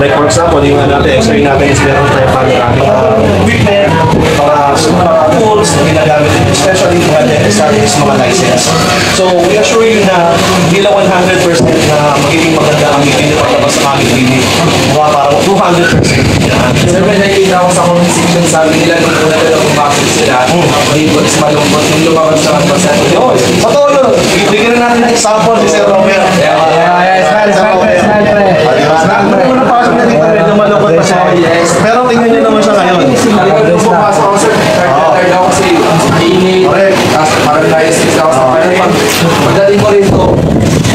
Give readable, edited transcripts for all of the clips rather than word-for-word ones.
Like for example, yung natin, x-ray natin is meron tayo panoramic equipment, mga tools na ginagamit, especially mga dentist mga license. So we assure you na hindi lang 100% na magiging maganda ang ngipin na paglabas sa aming clinic. Parang 200%. Yan. Sir, may nakikita ko sa comment section, sabi nila nung una nila pumasok sila, malibot is malungkot yung lumabas sa pasyente. Totoo yun. Bigyan na natin ng example si Sir Romer. Pero tingnan nyo naman siya ngayon. Nung pumasok ako, sir, third ako kasi mainit, tapos parang naisis ako sa panin. Pagdating ko rito,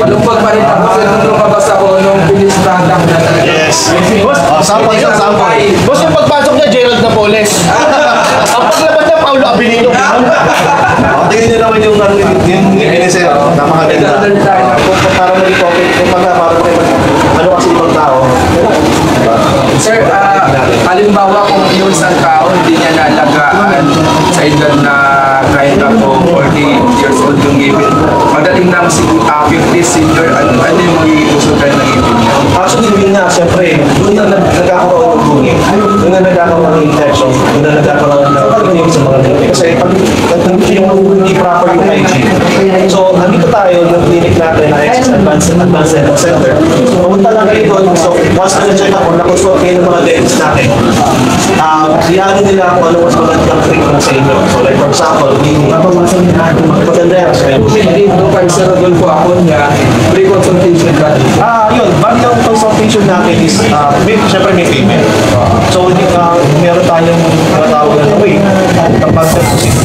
malungkot pa rin ako kasi nung lumabas ako nung finish product na talaga. Yes. Sample yun, sample. Boss, yung pagpasok niya, Gerald Napoles. Ang paglabas niya, Paulo Abilino. Tingnan nyo naman yung NSL. Napakaganda. Para maging okay. Ano kasi ibang tao. Sir, halimbawa kung yung isang tao hindi niya nalagaan sa edad na kahit ako 40 years old yung ngipin, pagdating ng 50 senior, ano yung magiging usugan ng ngipin niya? Actually, yun nga, siyempre, doon na nagkakaroon ng bungin. Doon na nagkakaroon ng infection. Doon na nagkakaroon ng pagdating sa mga ngipin. Kasi pag yung hindi proper yung hygiene. So, nandito tayo yung clinic natin na Advanced Dental Center. So, pumunta lang kayo doon. So, once na na-check ako, na-consult kayo ng mga dentists natin. Siyahan nila kung ano mas magandang treatment sa inyo. So, like for example, maganda yan. Hindi ito, kahit sa doon po ako niya, pre-consultation ka. Yun, bali ang consultation natin is, syempre may payment. So, meron tayong matawag na way kapag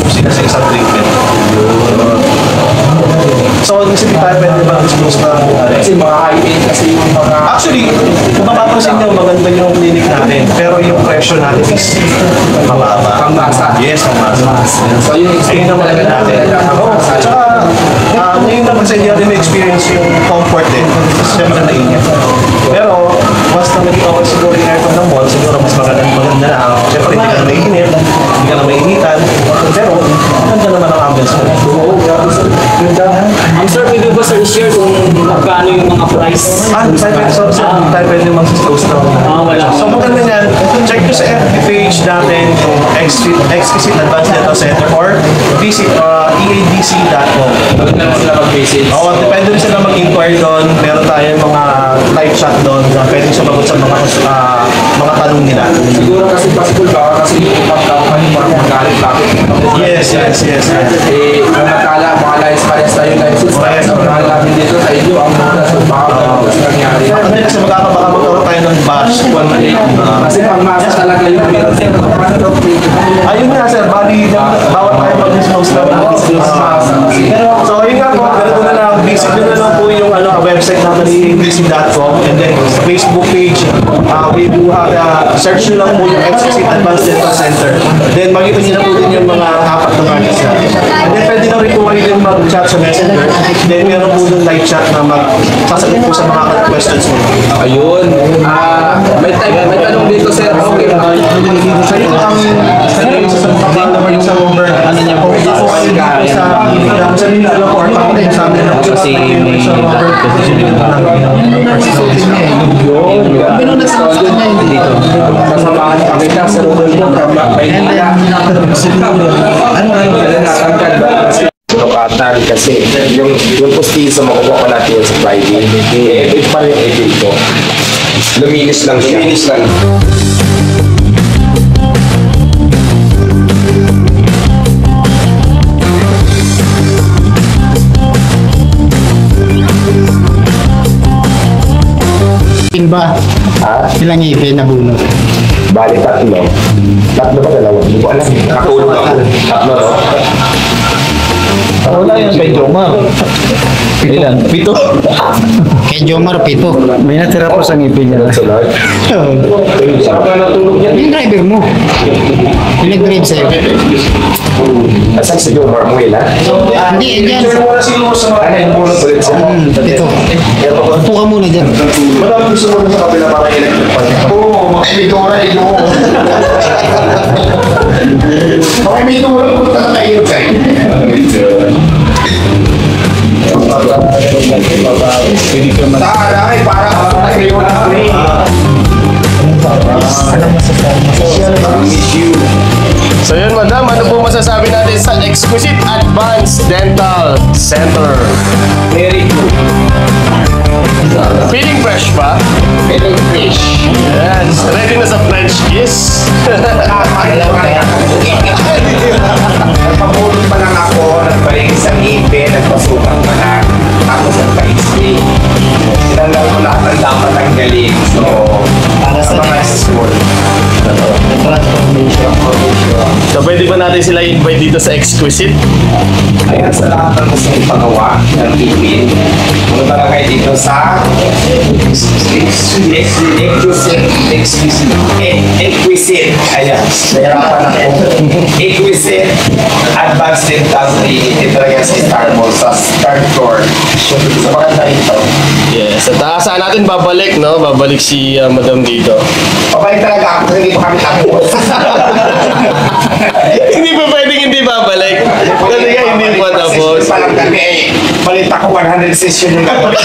sila sa isang treatment. So, kasi di tayo pwede mag-expose na Kasi mga high-end kasi yung mga... Actually, kung mapapansin nyo, maganda yung clinic natin. Pero yung presyo natin is mababa. Pangmasa. Yes, pangmasa. So, yung Ayun naman talaga natin. Tsaka, ngayon naman sa inyo rin experience yung comfort din. Siyempre na ingat. Pero, once na naging okay siguro yung aircon ng mall, siguro mas maganda na. Siyempre, hindi ka na mainit, hindi ka na mainitan. Pero, maganda naman ang ambience mo. Sir, pwede ba sir share kung magkano yung mga price? Tayo pwede mag-disclose na. Wala. So maganda yan, check nyo sa FB page natin yung Exquisite Advanced Dental Center or visit eadc.com. Pagod naman sila mag-visit. Oo, depende rin sila mag-inquire doon. Meron tayong mga live chat doon na pwede sumagot sa mga tanong nila. Siguro kasi possible baka kasi yung company parang magalit bakit. Yes. Kung nakala, mga lines tayo license, ang mahal namin dito sa inyo, ang mura, so baka mas nangyari. Kasi baka magkaroon tayo ng bash. Kasi pangmasa talaga yung meron. Ayun nga sir, bali, bawat tayo mag-disclose na So ayun nga po, ganito na lang, visit nyo na lang po yung website natin eadc.com and then sa Facebook page, we do have, search nyo lang po yung Exquisite Advanced Dental Center. Then makita nyo na po din yung mga apat na markets natin. And then pwede na rin po kayo din mag-chat sa Messenger. Then meron po yung live chat na magsasagot po sa mga questions mo. Ayun. May time Sa ito ang sa mga naman sa over. Ano niya po? Sa nila lang po. Sa amin lang. Kasi may sa Robert. Kasamahan kami na sa loob ng Lokatan kasi yung pustiso makukuha ko natin sa Friday. Ito pa rin yung edit ko. Luminis lang siya. Luminis lang. Ba? Ha? Ilang ngipin na bunot? Bali tatlo. Tatlo ba dalawa? Hindi ko alam. Nakatulog ako. Tatlo, no? Wala yan kay Jomar. Ilan? 7. Kay Jomar, 7. May natira po sa ngipin niya. Sunod. Saan ka natulog yan? Yung driver mo. Yung nag-drive sa'yo. Asan si Jomar mo ilan? Hindi, yan. Wala siguro sa mga. Ano yung bulot ulit siya? 7. Upo ka muna dyan. Marami gusto mo sa kabila para electric pan. Oo, makapidora ilo. Makapidora ko na tayo kayo. Taray, para kayo na kami. So yun madam, ano po masasabi natin sa Exquisite Advanced Dental Center? Very good. Feeling fresh ba? Feeling fish. Yes. Ready na sa French kiss? Nagpapulot pa lang ako, nagbalik sa ngipin, nagpasukan pa lang. Tapos nagpa-x-ray. Sinanggal ko lahat ng dapat ang galing. So, para sa mga school. So pwede ba natin sila invite dito sa Exquisite? Kaya sa lahat ng gusto ipagawa ng ngipin, punta na kayo dito sa Exquisite. Ayan, nahirapan ako. Exquisite Advanced Dental Clinic. Ito lang yan sa Star Mall, sa third floor. Sa maganda ito. Yes. At saan natin babalik, no? Babalik si madam dito. Pabalik talaga ako kasi hindi pa kami tapos. Hindi pa pwedeng hindi babalik. Kasi nga hindi pa tapos. Pa lang kami eh. Balit ako 100 session yung gagawin.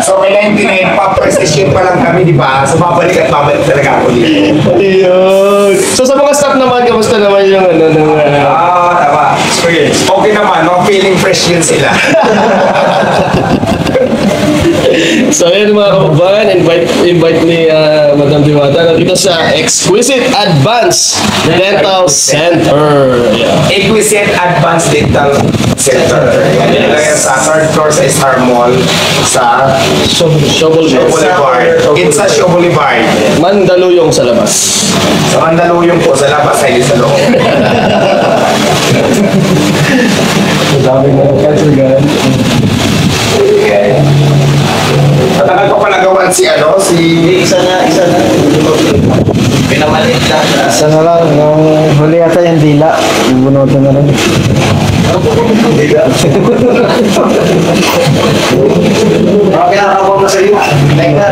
So may 99 pa per session pa lang kami, di ba? So babalik at babalik talaga ako dito. Ayun. So sa mga staff naman, kamusta naman yung ano ng Tama. Okay naman, no? Feeling fresh yun sila. So ayun mga kababayan, invite ni Madam Diwata dito sa Exquisite Advanced Dental Center. Yeah. Exquisite Advanced Dental Center. Yan lang yan sa third floor sa Star Mall sa Shaw Boulevard. It's sa Shaw Boulevard. Mandaluyong sa labas. Sa Mandaluyong po, sa labas, hindi sa loob. Sabi mo, Katsuragan. Okay. Matagal ko pa nagawan si Isa na. pinamalit na. Isa na lang, yung huli yata yung dila. Yung bunutan na rin. Okay, nakakabang na sa iyo. Teka.